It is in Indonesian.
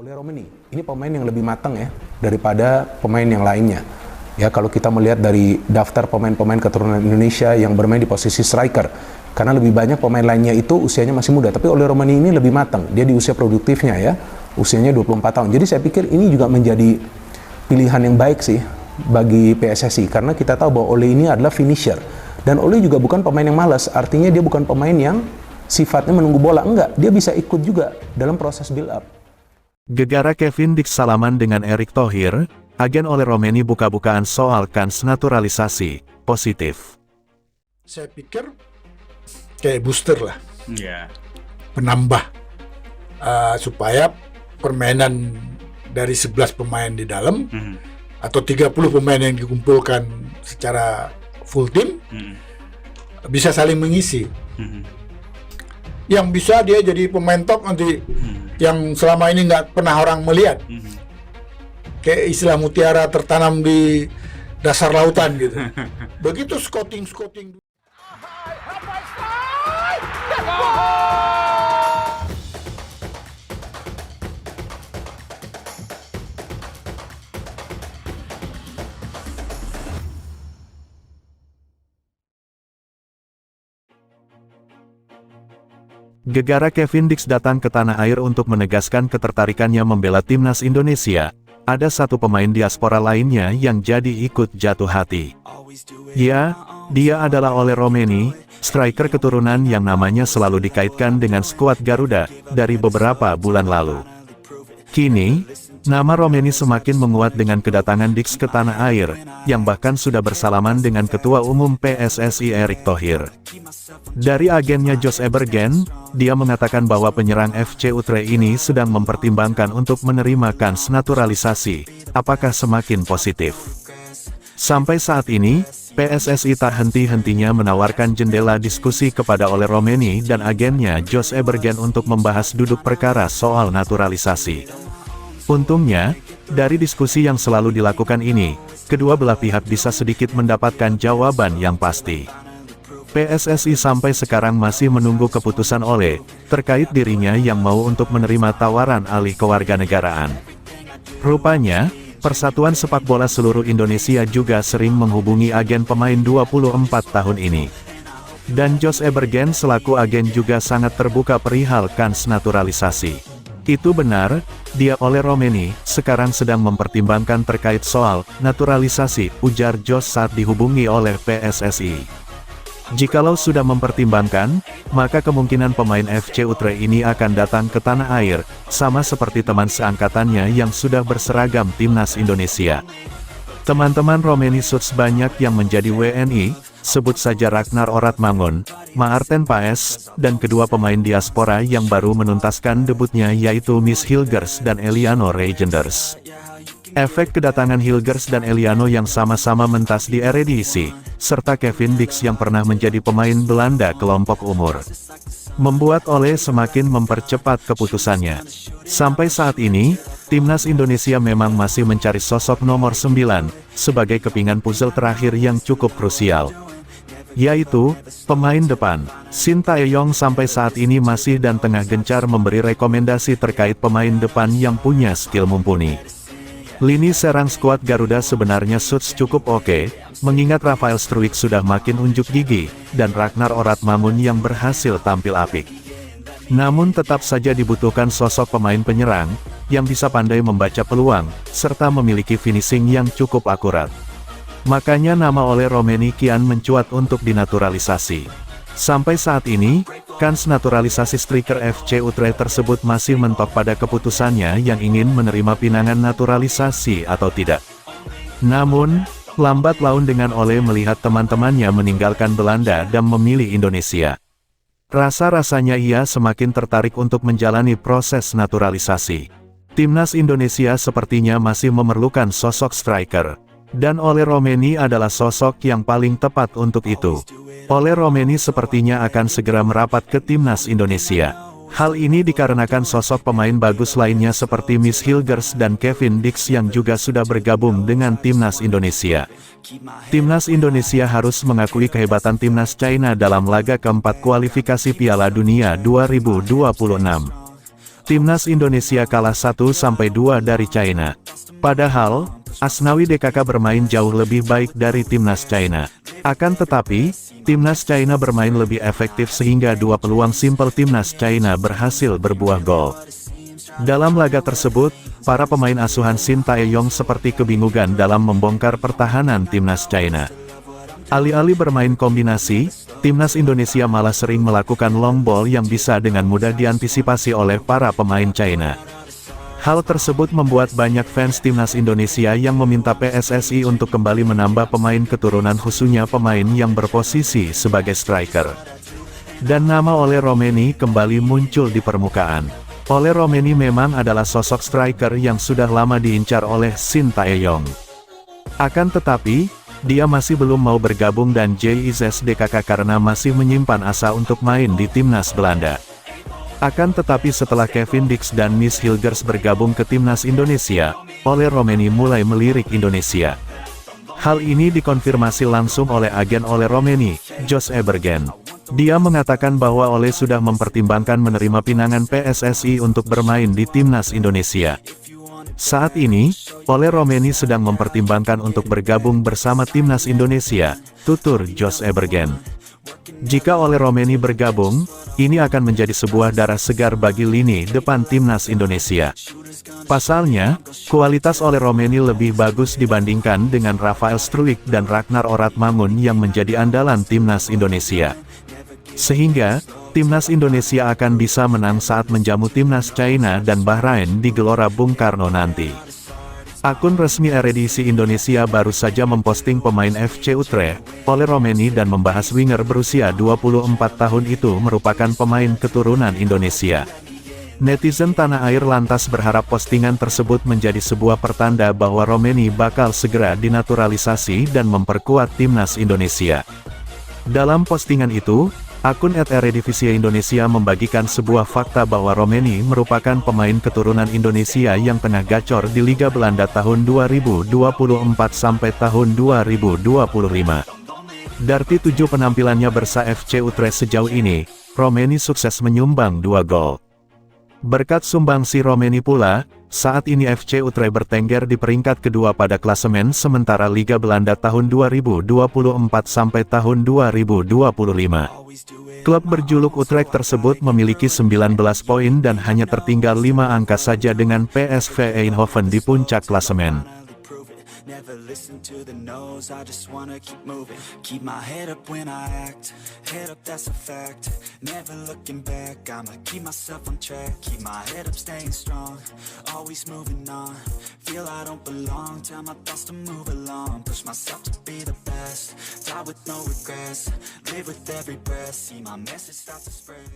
Oleh Romeni, ini pemain yang lebih matang ya daripada pemain yang lainnya. Ya, kalau kita melihat dari daftar pemain-pemain keturunan Indonesia yang bermain di posisi striker, karena lebih banyak pemain lainnya itu usianya masih muda, tapi Oleh Romeni ini lebih matang. Dia di usia produktifnya ya, usianya 24 tahun. Jadi saya pikir ini juga menjadi pilihan yang baik sih bagi PSSI, karena kita tahu bahwa Oleh ini adalah finisher. Dan Oleh juga bukan pemain yang malas, artinya dia bukan pemain yang sifatnya menunggu bola, enggak. Dia bisa ikut juga dalam proses build up. Gegara Kevin Dix salaman dengan Erick Thohir, agen Oleh Romeni buka-bukaan soal kans naturalisasi, positif. Saya pikir kayak booster lah, penambah supaya permainan dari 11 pemain di dalam atau 30 pemain yang dikumpulkan secara full team bisa saling mengisi. Yang bisa dia jadi pemain top nanti yang selama ini nggak pernah orang melihat. Kayak istilah mutiara tertanam di dasar lautan gitu. Begitu scouting. Gegara Kevin Dix datang ke tanah air untuk menegaskan ketertarikannya membela timnas Indonesia. Ada satu pemain diaspora lainnya yang jadi ikut jatuh hati. Ya, dia adalah Oleh Romeni, striker keturunan yang namanya selalu dikaitkan dengan skuad Garuda dari beberapa bulan lalu. Kini, nama Romeni semakin menguat dengan kedatangan Dix ke tanah air, yang bahkan sudah bersalaman dengan Ketua Umum PSSI Erick Thohir. Dari agennya Jos Ebergen, dia mengatakan bahwa penyerang FC Utrecht ini sedang mempertimbangkan untuk menerima kans naturalisasi. Apakah semakin positif? Sampai saat ini, PSSI tak henti-hentinya menawarkan jendela diskusi kepada Oleh Romeni dan agennya Jos Ebergen untuk membahas duduk perkara soal naturalisasi. Untungnya, dari diskusi yang selalu dilakukan ini, kedua belah pihak bisa sedikit mendapatkan jawaban yang pasti. PSSI sampai sekarang masih menunggu keputusan Oleh, terkait dirinya yang mau untuk menerima tawaran alih kewarganegaraan. Rupanya, Persatuan Sepak Bola Seluruh Indonesia juga sering menghubungi agen pemain 24 tahun ini. Dan Jos Ebergen selaku agen juga sangat terbuka perihal kans naturalisasi. Itu benar, dia Oleh Romeni sekarang sedang mempertimbangkan terkait soal naturalisasi, ujar Jos saat dihubungi oleh PSSI. Jikalau sudah mempertimbangkan, maka kemungkinan pemain FC Utrecht ini akan datang ke tanah air, sama seperti teman seangkatannya yang sudah berseragam timnas Indonesia. Teman-teman Romeni Suits banyak yang menjadi WNI, sebut saja Ragnar Oratmangun, Maarten Paes, dan kedua pemain diaspora yang baru menuntaskan debutnya yaitu Miss Hilgers dan Eliano Reijenders. Efek kedatangan Hilgers dan Eliano yang sama-sama mentas di Eredivisie, serta Kevin Dix yang pernah menjadi pemain Belanda kelompok umur, membuat Oleh semakin mempercepat keputusannya. Sampai saat ini, timnas Indonesia memang masih mencari sosok nomor 9, sebagai kepingan puzzle terakhir yang cukup krusial, yaitu pemain depan. Shin Tae-yong sampai saat ini masih dan tengah gencar memberi rekomendasi terkait pemain depan yang punya skill mumpuni. Lini serang skuad Garuda sebenarnya Suits cukup oke, mengingat Rafael Struijk sudah makin unjuk gigi, dan Ragnar Oratmangun yang berhasil tampil apik. Namun tetap saja dibutuhkan sosok pemain penyerang, yang bisa pandai membaca peluang, serta memiliki finishing yang cukup akurat. Makanya nama Oleh Romeni kian mencuat untuk dinaturalisasi. Sampai saat ini, kans naturalisasi striker FC Utrecht tersebut masih mentok pada keputusannya yang ingin menerima pinangan naturalisasi atau tidak. Namun, lambat laun dengan Oleh melihat teman-temannya meninggalkan Belanda dan memilih Indonesia. Rasa-rasanya ia semakin tertarik untuk menjalani proses naturalisasi. Timnas Indonesia sepertinya masih memerlukan sosok striker. Dan Oleh Romeni adalah sosok yang paling tepat untuk itu. Oleh Romeni sepertinya akan segera merapat ke timnas Indonesia. Hal ini dikarenakan sosok pemain bagus lainnya seperti Miss Hilgers dan Kevin Dix yang juga sudah bergabung dengan timnas Indonesia. Timnas Indonesia harus mengakui kehebatan timnas China dalam laga keempat kualifikasi Piala Dunia 2026. Timnas Indonesia kalah 1-2 dari China. Padahal, Asnawi DKK bermain jauh lebih baik dari Timnas China. Akan tetapi, Timnas China bermain lebih efektif sehingga dua peluang simpel Timnas China berhasil berbuah gol. Dalam laga tersebut, para pemain asuhan Shin Tae-yong seperti kebingungan dalam membongkar pertahanan Timnas China. Alih-alih bermain kombinasi, Timnas Indonesia malah sering melakukan long ball yang bisa dengan mudah diantisipasi oleh para pemain China. Hal tersebut membuat banyak fans Timnas Indonesia yang meminta PSSI untuk kembali menambah pemain keturunan khususnya pemain yang berposisi sebagai striker. Dan nama Ole Romeni kembali muncul di permukaan. Ole Romeni memang adalah sosok striker yang sudah lama diincar oleh Shin Tae-yong. Akan tetapi, dia masih belum mau bergabung dan JIZS-DKK karena masih menyimpan asa untuk main di Timnas Belanda. Akan tetapi setelah Kevin Dix dan Miss Hilgers bergabung ke Timnas Indonesia, Ole Romeni mulai melirik Indonesia. Hal ini dikonfirmasi langsung oleh agen Ole Romeni, Jos Ebergen. Dia mengatakan bahwa Ole sudah mempertimbangkan menerima pinangan PSSI untuk bermain di Timnas Indonesia. Saat ini, Ole Romeni sedang mempertimbangkan untuk bergabung bersama Timnas Indonesia, tutur Jos Ebergen. Jika Ole Romeni bergabung, ini akan menjadi sebuah darah segar bagi lini depan Timnas Indonesia. Pasalnya, kualitas Ole Romeni lebih bagus dibandingkan dengan Rafael Struijk dan Ragnar Oratmangun yang menjadi andalan Timnas Indonesia. Sehingga, Timnas Indonesia akan bisa menang saat menjamu Timnas China dan Bahrain di Gelora Bung Karno nanti. Akun resmi Eredivisie Indonesia baru saja memposting pemain FC Utrecht, Ole Romeni dan membahas winger berusia 24 tahun itu merupakan pemain keturunan Indonesia. Netizen tanah air lantas berharap postingan tersebut menjadi sebuah pertanda bahwa Romeni bakal segera dinaturalisasi dan memperkuat Timnas Indonesia. Dalam postingan itu, akun @Eredivisie Indonesia membagikan sebuah fakta bahwa Romeni merupakan pemain keturunan Indonesia yang tengah gacor di Liga Belanda tahun 2024 sampai tahun 2025. Dari 7 penampilannya bersama FC Utrecht sejauh ini, Romeni sukses menyumbang 2 gol. Berkat sumbangsi Romeni pula, saat ini FC Utrecht bertengger di peringkat kedua pada klasemen sementara Liga Belanda tahun 2024 sampai tahun 2025. Klub berjuluk Utrecht tersebut memiliki 19 poin dan hanya tertinggal 5 angka saja dengan PSV Eindhoven di puncak klasemen. Never listen to the no's, I just wanna keep moving. Keep my head up when I act, head up that's a fact. Never looking back, I'ma keep myself on track. Keep my head up staying strong, always moving on. Feel I don't belong, tell my thoughts to move along. Push myself to be the best, die with no regrets. Live with every breath, see my message start to spread.